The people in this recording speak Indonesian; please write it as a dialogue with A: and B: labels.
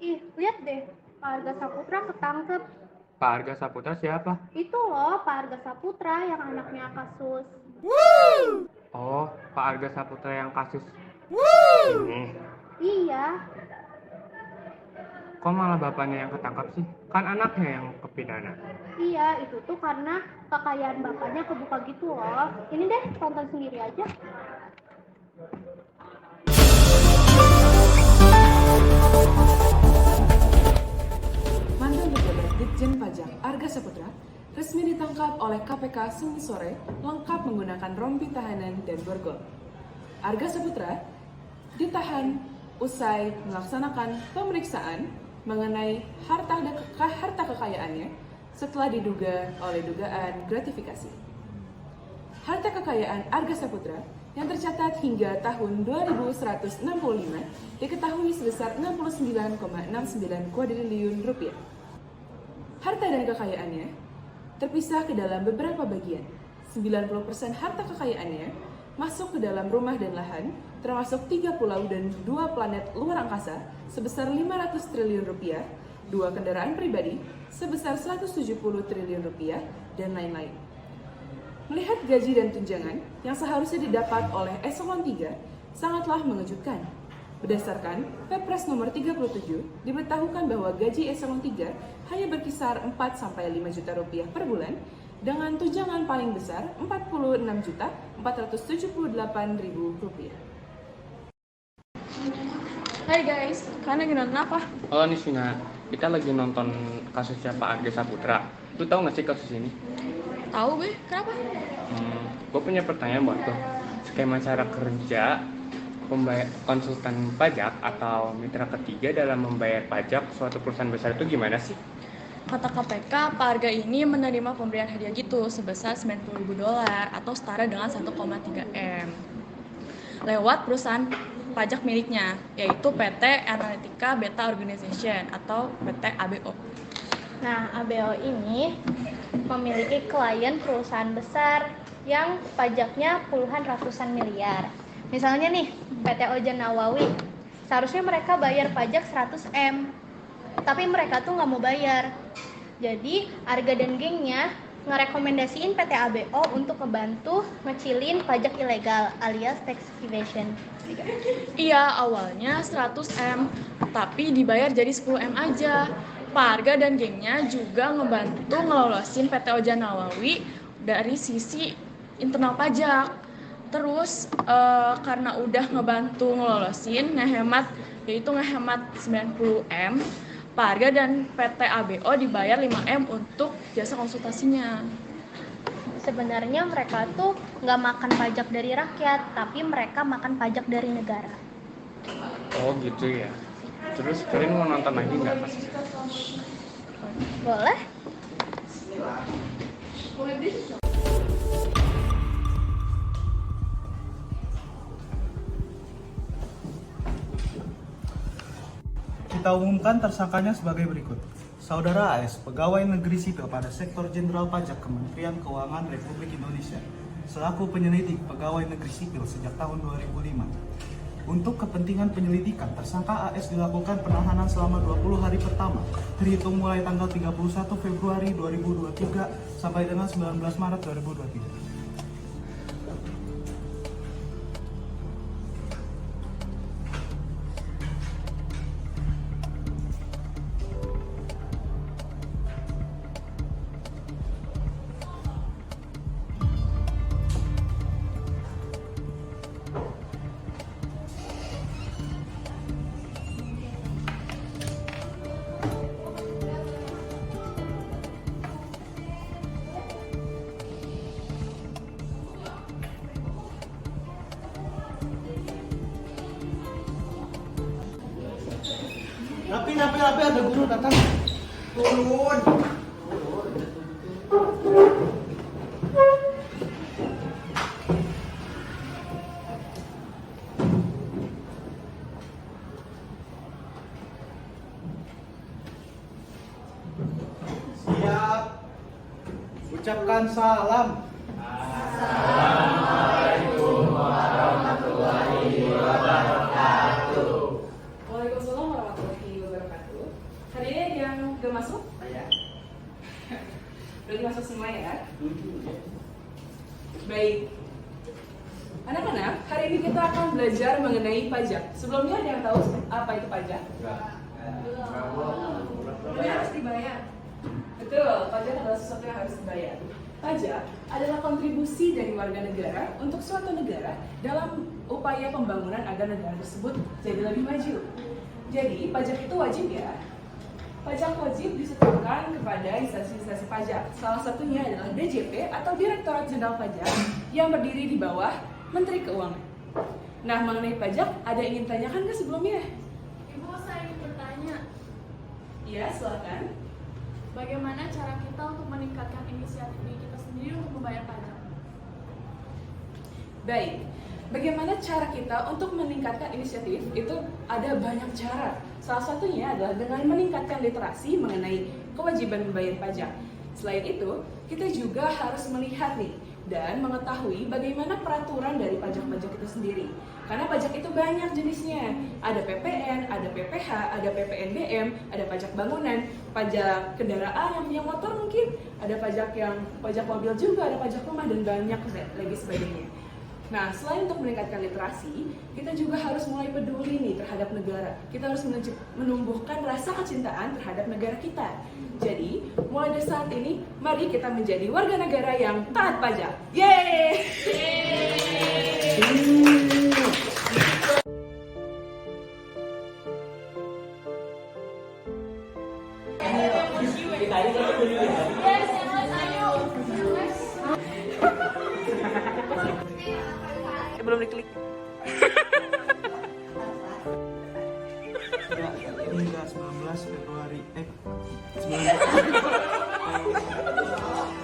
A: Ih, lihat deh, Pak Arga Saputra ketangkep.
B: Pak Arga Saputra siapa?
A: Itu loh, Pak Arga Saputra yang anaknya kasus.
B: Oh, Pak Arga Saputra yang kasus ini.
A: Iya,
B: Kok malah bapaknya yang ketangkap sih? Kan anaknya yang kepidana.
A: iya, itu tuh karena kekayaan bapaknya kebuka gitu loh. Ini deh, tonton sendiri aja.
C: Mantan pejabat Ditjen Pajak Arga Saputra resmi ditangkap oleh KPK Senin sore lengkap menggunakan rompi tahanan dan borgol. Arga Saputra ditahan usai melaksanakan pemeriksaan mengenai harta kekayaannya setelah diduga oleh dugaan gratifikasi. Harta kekayaan Arga Saputra yang tercatat hingga tahun 2165 diketahui sebesar 69,69 kuadriliun rupiah. Harta dan kekayaannya terpisah ke dalam beberapa bagian. 90% harta kekayaannya masuk ke dalam rumah dan lahan, termasuk 3 pulau dan 2 planet luar angkasa sebesar 500 triliun rupiah, 2 kendaraan pribadi sebesar 170 triliun rupiah, dan lain-lain. Melihat gaji dan tunjangan yang seharusnya didapat oleh eselon 3 sangatlah mengejutkan. Berdasarkan Perpres nomor 37, diberitahukan bahwa gaji eselon 3 hanya berkisar 4-5 juta rupiah per bulan dengan tunjangan paling besar 46.478.000 rupiah.
D: Hai guys, kalian lagi nonton apa?
B: Halo Nisina, kita lagi nonton kasusnya Pak Arga Saputra. Lu tahu nggak sih kasus ini?
D: Tahu gue, kenapa?
B: Gue punya pertanyaan buat lo. Skema cara kerja konsultan pajak atau mitra ketiga dalam membayar pajak suatu perusahaan besar itu gimana sih?
D: Kata KPK, Pak Arga ini menerima pemberian hadiah gitu sebesar $90.000 atau setara dengan 1,3 M lewat perusahaan pajak miliknya, yaitu PT Analytica Beta Organization atau PT ABO.
A: Nah, ABO ini memiliki klien perusahaan besar yang pajaknya puluhan ratusan miliar. Misalnya nih, PT Ojan Nawawi, seharusnya mereka bayar pajak 100 M, tapi mereka tuh nggak mau bayar. Jadi, Arga dan gengnya ngerekomendasiin PT ABO untuk membantu ngecilin pajak ilegal alias tax evasion.
D: Iya, awalnya 100 M, tapi dibayar jadi 10 M aja. Pak Arga dan gengnya juga ngebantu ngelolosin PT Ojan Nawawi dari sisi internal pajak. Terus karena udah ngebantu ngelolosin, ngehemat 90 M, Pak Arga dan PT ABO dibayar 5 M untuk jasa konsultasinya.
A: Sebenarnya mereka tuh nggak makan pajak dari rakyat, tapi mereka makan pajak dari negara.
B: Oh gitu ya. Terus kalian mau nonton lagi nggak kasus?
A: Boleh?
E: Kita umumkan tersangkanya sebagai berikut. Saudara AS, pegawai negeri sipil pada Sektor Jenderal Pajak Kementerian Keuangan Republik Indonesia, selaku penyelidik pegawai negeri sipil sejak tahun 2005. Untuk kepentingan penyelidikan, tersangka AS dilakukan penahanan selama 20 hari pertama, terhitung mulai tanggal 31 Februari 2023 sampai dengan 19 Maret 2023. Rapi, ada guru datang. Turun. Siap. Ucapkan salam.
C: Waalaikumsalam warahmatullahi wabarakatuh. masuk? Berarti masuk semua ya? Baik. Anak-anak, hari ini kita akan belajar mengenai pajak. Sebelumnya ada yang tahu apa itu pajak? Belum. Harus dibayar. Betul, pajak adalah sesuatu yang harus dibayar. Pajak adalah kontribusi dari warga negara untuk suatu negara dalam upaya pembangunan agar negara tersebut jadi lebih maju. Jadi, pajak itu wajib ya. Pajak wajib disetorkan kepada instansi-instansi pajak. Salah satunya adalah DJP atau Direktorat Jenderal Pajak yang berdiri di bawah Menteri Keuangan. Nah, mengenai pajak, ada yang ingin tanyakan nggak sebelumnya?
D: Ibu, saya ingin bertanya,
C: Iya, silakan.
D: bagaimana cara kita untuk meningkatkan inisiatif diri kita sendiri untuk membayar pajak?
C: Baik, bagaimana cara kita untuk meningkatkan inisiatif? Itu ada banyak cara. Salah satunya adalah dengan meningkatkan literasi mengenai kewajiban membayar pajak. Selain itu, kita juga harus melihat nih dan mengetahui bagaimana peraturan dari pajak-pajak itu sendiri. Karena pajak itu banyak jenisnya. Ada PPN, ada PPH, ada PPNBM, ada pajak bangunan, pajak kendaraan yang punya motor mungkin, ada pajak mobil juga, ada pajak rumah dan banyak lagi sebagainya. Nah, selain untuk meningkatkan literasi, kita juga harus mulai peduli nih terhadap negara. Kita harus menumbuhkan rasa kecintaan terhadap negara kita. Jadi, mulai dari saat ini, mari kita menjadi warga negara yang taat pajak. Yeay! Belum diklik.
E: Hingga 19 Februari 19